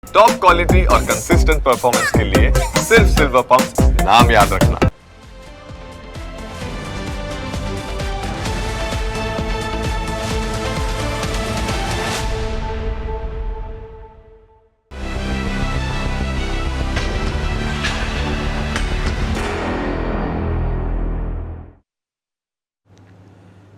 Top quality और consistent performance के लिए सिर्फ सिल्वर पंप नाम याद रखना।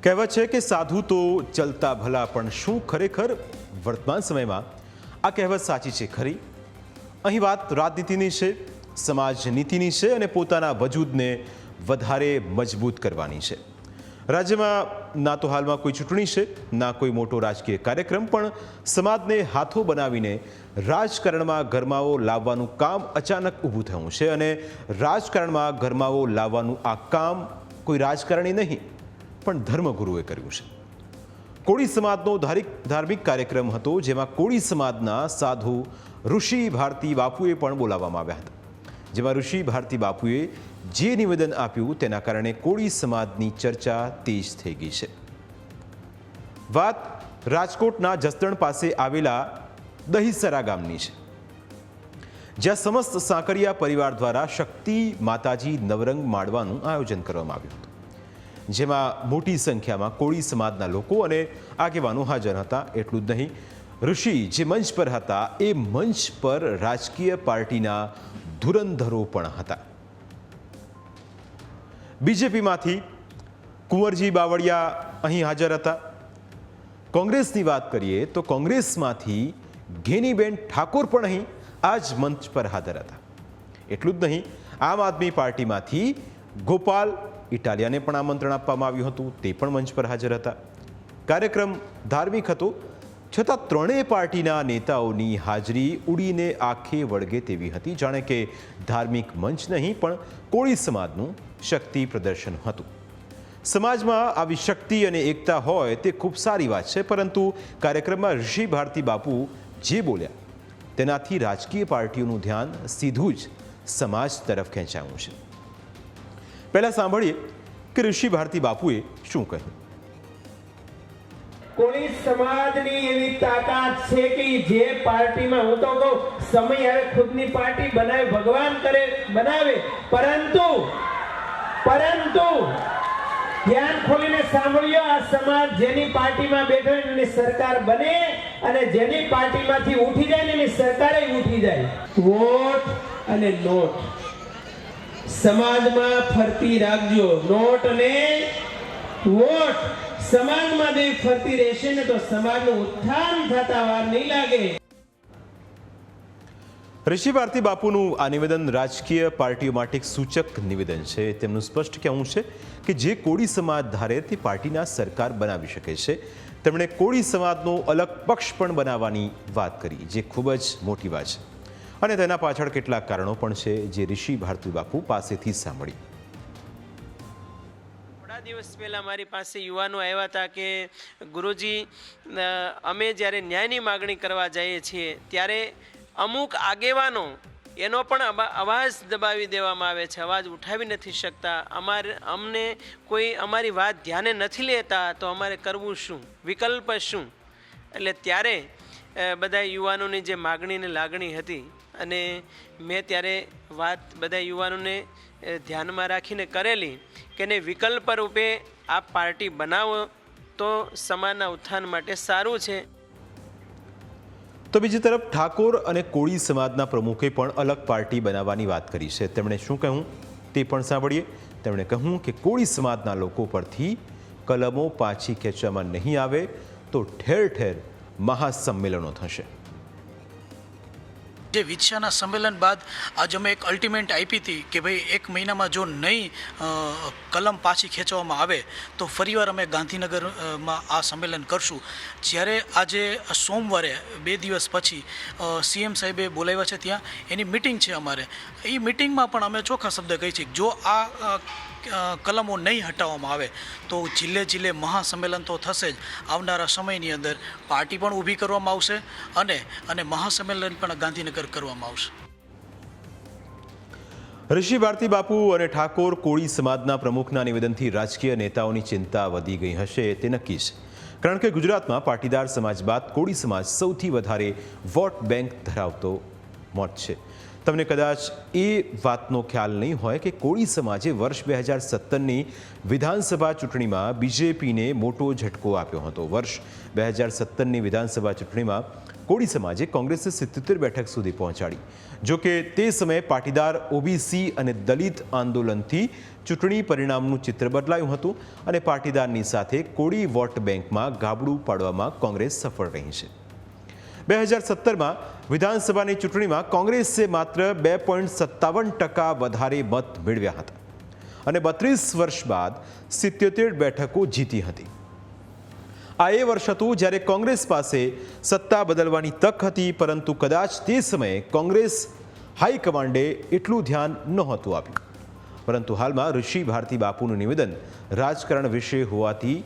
કહેવત છે કે સાધુ તો ચલતા ભલા, પણ શું ખરેખર વર્તમાન સમયમાં આ કહેવત સાચી છે ખરી? અહીં વાત રાજનીતિની છે, સમાજ નીતિની છે અને પોતાના વજૂદને વધારે મજબૂત કરવાની છે। રાજ્યમાં ના તો હાલમાં કોઈ ચૂંટણી છે, ના કોઈ મોટો રાજકીય કાર્યક્રમ, પણ સમાજને હાથો બનાવીને રાજકારણમાં ગરમાવો લાવવાનું કામ અચાનક ઊભું થયું છે અને રાજકારણમાં ગરમાવો લાવવાનું આ કામ કોઈ રાજકારણી નહીં પણ ધર્મગુરુએ કર્યું છે। કોળી સમાજનો ધાર્મિક કાર્યક્રમ હતો, જેમાં કોળી સમાજના સાધુ ઋષિ ભારતી બાપુએ પણ બોલાવવામાં આવ્યા હતા, જેમાં ઋષિ ભારતી બાપુએ જે નિવેદન આપ્યું તેના કારણે કોળી સમાજની ચર્ચા તેજ થઈ ગઈ છે। વાત રાજકોટના જસદણ પાસે આવેલા દહીસરા ગામની છે, જ્યાં સમસ્ત સાંકરિયા પરિવાર દ્વારા શક્તિ માતાજી નવરંગ માળવાનું આયોજન કરવામાં આવ્યું હતું, જેમાં મોટી સંખ્યામાં કોળી સમાજના લોકો અને આગેવાનો હાજર હતા। એટલું જ નહીં, ઋષિ જે મંચ પર હતા એ મંચ પર રાજકીય પાર્ટીના ધુરંધરો પણ હતા। બીજેપીમાંથી કુંવરજી બાવળિયા અહીં હાજર હતા। કોંગ્રેસની વાત કરીએ તો કોંગ્રેસમાંથી ઘેનીબેન ઠાકોર પણ અહીં આ જ મંચ પર હાજર હતા। એટલું જ નહીં, આમ આદમી પાર્ટીમાંથી ગોપાલ ઇટાલિયાને પણ આમંત્રણ આપવામાં આવ્યું હતું, તે પણ મંચ પર હાજર હતા। કાર્યક્રમ ધાર્મિક હતો, છતાં ત્રણેય પાર્ટીના નેતાઓની હાજરી ઉડીને આંખે વળગે તેવી હતી, જાણે કે ધાર્મિક મંચ નહીં પણ કોળી સમાજનું શક્તિ પ્રદર્શન હતું। સમાજમાં આવી શક્તિ અને એકતા હોય તે ખૂબ સારી વાત છે, પરંતુ કાર્યક્રમમાં ઋષિ ભારતી બાપુ જે બોલ્યા તેનાથી રાજકીય પાર્ટીઓનું ધ્યાન સીધું જ સમાજ તરફ ખેંચાયું છે। પહેલા સાંભળીએ કે ઋષિ ભારતી બાપુએ શું કહ્યું। કોળી સમાજની એવી તાકાત છે કે જે પાર્ટીમાં, હું તો કહું, સમય હવે ખુદની પાર્ટી બનાવે, ભગવાન કરે બનાવે, પરંતુ ધ્યાન ખોલીને સાંભળ્યો, આ સમાજ જેની પાર્ટીમાં બેઠો હોય એની સરકાર બને અને જેની પાર્ટીમાંથી ઉઠી જાય ને એની સરકારે ઉઠી જાય। વોટ અને નોટ સમાજમાં ફરતી રાખજો, નોટ અને વોટ સમાજમાં જે ફરતી રહેશે ને તો સમાજનું ઉત્થાન થતા વાર નહીં લાગે। ઋષિ ભારતી બાપુનું આ નિવેદન રાજકીય પાર્ટીઓ માટે એક સૂચક નિવેદન છે। તેમનું સ્પષ્ટ કહેવું છે કે જે કોળી સમાજ ધારે તે પાર્ટીના સરકાર બનાવી શકે છે। તેમણે કોળી સમાજનો અલગ પક્ષ પણ બનાવવાની વાત કરી, જે ખૂબ જ મોટી વાત છે અને તેના પાછળ કેટલાક કારણો પણ છે, જે ઋષિ ભારતી બાપુ પાસેથી સાંભળી। થોડા દિવસ પહેલાં મારી પાસે યુવાનો આવ્યા હતા કે ગુરુજી, અમે જ્યારે ન્યાયની માગણી કરવા જઈએ છીએ ત્યારે અમુક આગેવાનો એનો પણ અવાજ દબાવી દેવામાં આવે છે, અવાજ ઉઠાવી નથી શકતા, અમને કોઈ અમારી વાત ધ્યાને નથી લેતા, તો અમારે કરવું શું, વિકલ્પ શું? એટલે ત્યારે બધા યુવાનોની જે માગણી ને લાગણી હતી અને મેં ત્યારે વાત બધા યુવાનોને ધ્યાનમાં રાખીને કરેલી કે ને વિકલ્પ રૂપે આ પાર્ટી બનાવો તો સમાજના ઉત્થાન માટે સારું છે। તો બીજી તરફ ઠાકોર અને કોળી સમાજના પ્રમુખે પણ અલગ પાર્ટી બનાવવાની વાત કરી છે। તેમણે શું કહ્યું તે પણ સાંભળીએ। તેમણે કહ્યું કે કોળી સમાજના લોકો પરથી કલમો પાછી ખેંચવામાં નહીં આવે તો ઠેર ઠેર મહાસંમેલનો થશે। જે વિછાના સંમેલન બાદ આજે અમે એક અલ્ટિમેટ આપી હતી કે ભાઈ 1 મહિનામાં જો નહીં કલમ પાછી ખેંચવામાં આવે તો ફરીવાર અમે ગાંધીનગરમાં આ સંમેલન કરશું। જ્યારે આજે સોમવારે 2 દિવસ પછી સીએમ સાહેબે બોલાવ્યા છે, ત્યાં એની મિટિંગ છે અમારે। એ મિટિંગમાં પણ અમે ચોખ્ખા શબ્દ કહી છે કે જો આ કલમો નહીં હટાવવામાં આવે તો જિલ્લે જિલ્લે મહાસંમેલન તો થશે જ। આવનારા સમયની અંદર પાર્ટી પણ ઊભી કરવામાં આવશે અને મહાસંમેલન પણ ગાંધીનગર કરવામાં આવશે। ઋષિ ભારતી બાપુ અને ઠાકોર કોળી સમાજના પ્રમુખના નિવેદનથી રાજકીય નેતાઓની ચિંતા વધી ગઈ હશે તે નક્કી છે, કારણ કે ગુજરાતમાં પાટીદાર સમાજ બાદ કોળી સમાજ સૌથી વધારે વોટ બેંક ધરાવતો મત છે. તમને કદાચ એ વાતનો ખ્યાલ નહીં હોય કે કોળી સમાજે વર્ષ 2017ની વિધાનસભા ચૂંટણીમાં બીજેપીને મોટો ઝટકો આપ્યો હતો. વર્ષ 2017ની વિધાનસભા ચૂંટણીમાં કોળી સમાજે કોંગ્રેસે 77 બેઠક સુધી પહોંચાડી. જો કે તે સમયે પાટીદાર, ઓબીસી અને દલિત આંદોલનથી ચૂંટણી પરિણામનું ચિત્ર બદલાયું હતું અને પાટીદારની સાથે કોળી વોટ બેંકમાં ગાબડું પાડવામાં કોંગ્રેસ સફળ રહી છે. 2017માં વિધાનસભાની ચૂંટણીમાં કોંગ્રેસે માત્ર 2.57% વધારે મત મેળવ્યા હતા અને 32 વર્ષ બાદ 77 બેઠકો જીતી હતી. આ એ વર્ષ હતું જ્યારે કોંગ્રેસ પાસે સત્તા બદલવાની તક હતી, પરંતુ કદાચ તે સમયે કોંગ્રેસ હાઈકમાન્ડે એટલું ધ્યાન નહોતું આપ્યું. પરંતુ હાલમાં ઋષિ ભારતી બાપુનું નિવેદન રાજકારણ વિશે હોવાથી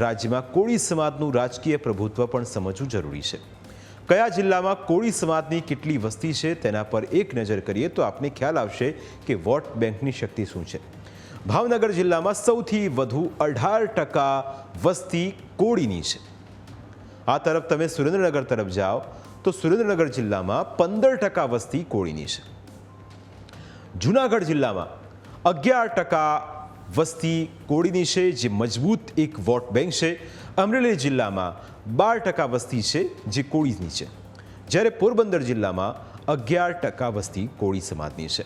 રાજ્યમાં કોળી સમાજનું રાજકીય પ્રભુત્વ પણ સમજવું જરૂરી છે. કયા જિલ્લામાં કોળી સમાજની કેટલી વસ્તી છે તેના પર એક નજર કરીએ તો આપને ખ્યાલ આવશે કે વોટ બેંકની શક્તિ શું છે. ભાવનગર જિલ્લામાં સૌથી વધુ 18% વસ્તી કોળીની છે. આ તરફ તમે સુરેન્દ્રનગર તરફ જાઓ તો સુરેન્દ્રનગર જિલ્લામાં 15% વસ્તી કોળીની છે. જૂનાગઢ જિલ્લામાં 11% વસ્તી કોળીની છે, જે મજબૂત એક વોટ બેંક છે. અમરેલી જિલ્લામાં 12% વસ્તી છે જે કોળીની છે, જ્યારે પોરબંદર જિલ્લામાં 11% વસ્તી કોળી સમાજની છે.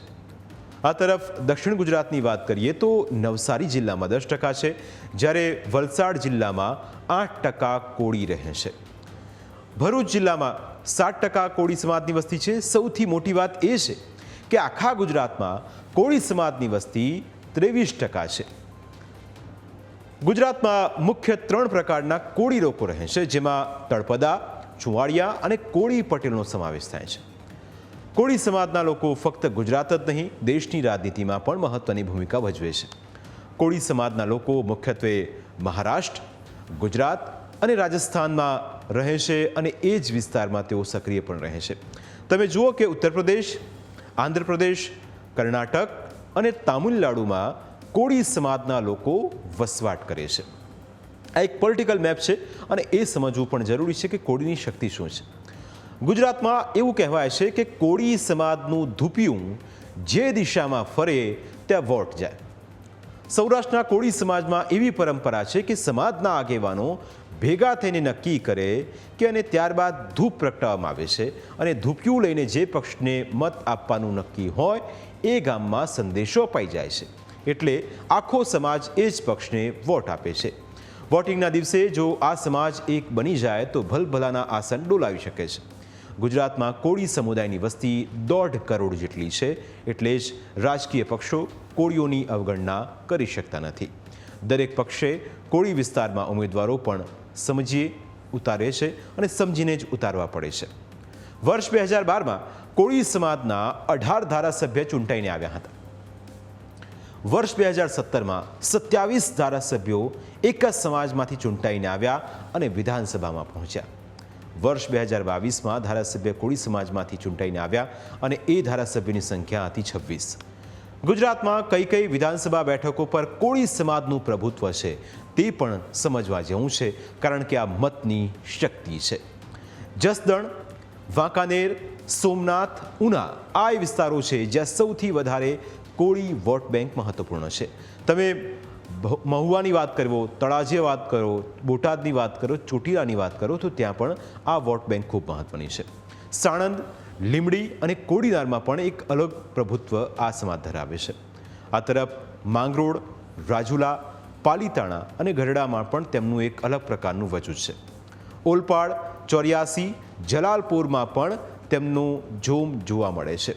આ તરફ દક્ષિણ ગુજરાતની વાત કરીએ તો નવસારી જિલ્લામાં 10% છે, જ્યારે વલસાડ જિલ્લામાં 8% કોળી રહે છે. ભરૂચ જિલ્લામાં 7% કોળી સમાજની વસ્તી છે. સૌથી મોટી વાત એ છે કે આખા ગુજરાતમાં કોળી સમાજની વસ્તી 23% છે. ગુજરાતમાં મુખ્ય 3 પ્રકારના કોળી લોકો રહે છે, જેમાં તળપદા, ચુવાડિયા અને કોળી પટેલનો સમાવેશ થાય છે. કોળી સમાજના લોકો ફક્ત ગુજરાત જ નહીં, દેશની રાજનીતિમાં પણ મહત્વની ભૂમિકા ભજવે છે. કોળી સમાજના લોકો મુખ્યત્વે મહારાષ્ટ્ર, ગુજરાત અને રાજસ્થાનમાં રહે છે અને એ જ વિસ્તારમાં તેઓ સક્રિય પણ રહે છે. તમે જુઓ કે ઉત્તર પ્રદેશ, આંધ્રપ્રદેશ, કર્ણાટક અને તામિલનાડુમાં કોળી સમાજના લોકો વસવાટ કરે છે. આ એક પોલિટિકલ મેપ છે અને એ સમજવું પણ જરૂરી છે કે કોળીની શક્તિ શું છે. ગુજરાતમાં એવું કહેવાય છે કે કોળી સમાજનું ધૂપિયું જે દિશામાં ફરે ત્યાં વોટ જાય. સૌરાષ્ટ્રના કોળી સમાજમાં એવી પરંપરા છે કે સમાજના આગેવાનો ભેગા થઈને નક્કી કરે કે અને ત્યારબાદ ધૂપ પ્રગટાવવામાં આવે છે અને ધૂપિયું લઈને જે પક્ષને મત આપવાનું નક્કી હોય એ ગામમાં સંદેશો અપાઈ જાય છે. એટલે આખો સમાજ એ જ પક્ષને વોટ આપે છે. વોટિંગના દિવસે જો આ સમાજ એક બની જાય તો ભલભલાના આસન ડોલાવી શકે છે. ગુજરાતમાં કોળી સમુદાયની વસ્તી 1.5 કરોડ જેટલી છે, એટલે જ રાજકીય પક્ષો કોળીઓની અવગણના કરી શકતા નથી. દરેક પક્ષે કોળી વિસ્તારમાં ઉમેદવારો પણ સમજીએ ઉતારે છે અને સમજીને જ ઉતારવા પડે છે. વર્ષ 2012માં કોળી સમાજના 18 ધારાસભ્ય ચૂંટાઈને આવ્યા હતા. વર્ષ 2017માં 27 ધારાસભ્યો એક જ સમાજમાંથી ચૂંટાઈને આવ્યા અને વિધાનસભામાં પહોંચ્યા. વર્ષ 2022માં ધારાસભ્ય કોળી સમાજમાંથી ચૂંટાઈને આવ્યા અને એ ધારાસભ્યની સંખ્યા હતી 26. ગુજરાતમાં કઈ કઈ વિધાનસભા બેઠકો પર કોળી સમાજનું પ્રભુત્વ છે તે પણ સમજવા જેવું છે, કારણ કે આ મતની શક્તિ છે. જસદણ, વાંકાનેર, સોમનાથ, ઉના આ એ વિસ્તારો છે જ્યાં સૌથી વધારે કોળી વોટ બેંક મહત્વપૂર્ણ છે. તમે મહુવાની વાત કરો, તળાજે વાત કરો, બોટાદની વાત કરો, ચોટીલાની વાત કરો તો ત્યાં પણ આ વોટ બેંક ખૂબ મહત્વની છે. સાણંદ, લીંબડી અને કોડીનારમાં પણ એક અલગ પ્રભુત્વ આ સમાજ ધરાવે છે. આ તરફ માંગરોળ, રાજુલા, પાલીતાણા અને ગઢડામાં પણ તેમનું એક અલગ પ્રકારનું વજૂદ છે. ઓલપાડ, 84, જલાલપુરમાં પણ તેમનું જોમ જોવા મળે છે.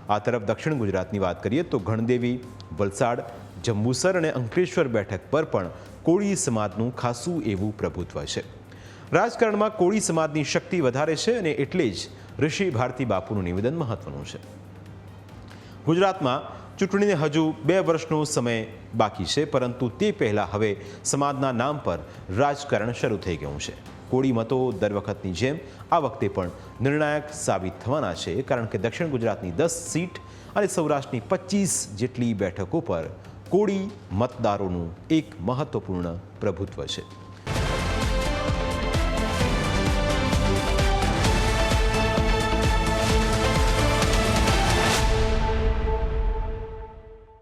આ તરફ દક્ષિણ ગુજરાતની વાત કરીએ તો ગણદેવી, વલસાડ, જંબુસર અને અંકલેશ્વર બેઠક પર પણ કોળી સમાજનું ખાસું એવું પ્રભુત્વ છે. રાજકારણમાં કોળી સમાજની શક્તિ વધારે છે અને એટલે જ ઋષિ ભારતી બાપુનું નિવેદન મહત્વનું છે. ગુજરાતમાં ચૂંટણીને હજુ 2 વર્ષનો સમય બાકી છે, પરંતુ તે પહેલાં હવે સમાજના નામ પર રાજકારણ શરૂ થઈ ગયું છે. કોળી મતો દર વખતની જેમ આ વખતે પણ નિર્ણાયક સાબિત થવાના છે, કારણ કે દક્ષિણ ગુજરાતની 10 સીટ અને સૌરાષ્ટ્રની 25 જેટલી બેઠકો પર કોળી મતદારોનું એક મહત્વપૂર્ણ પ્રભુત્વ છે.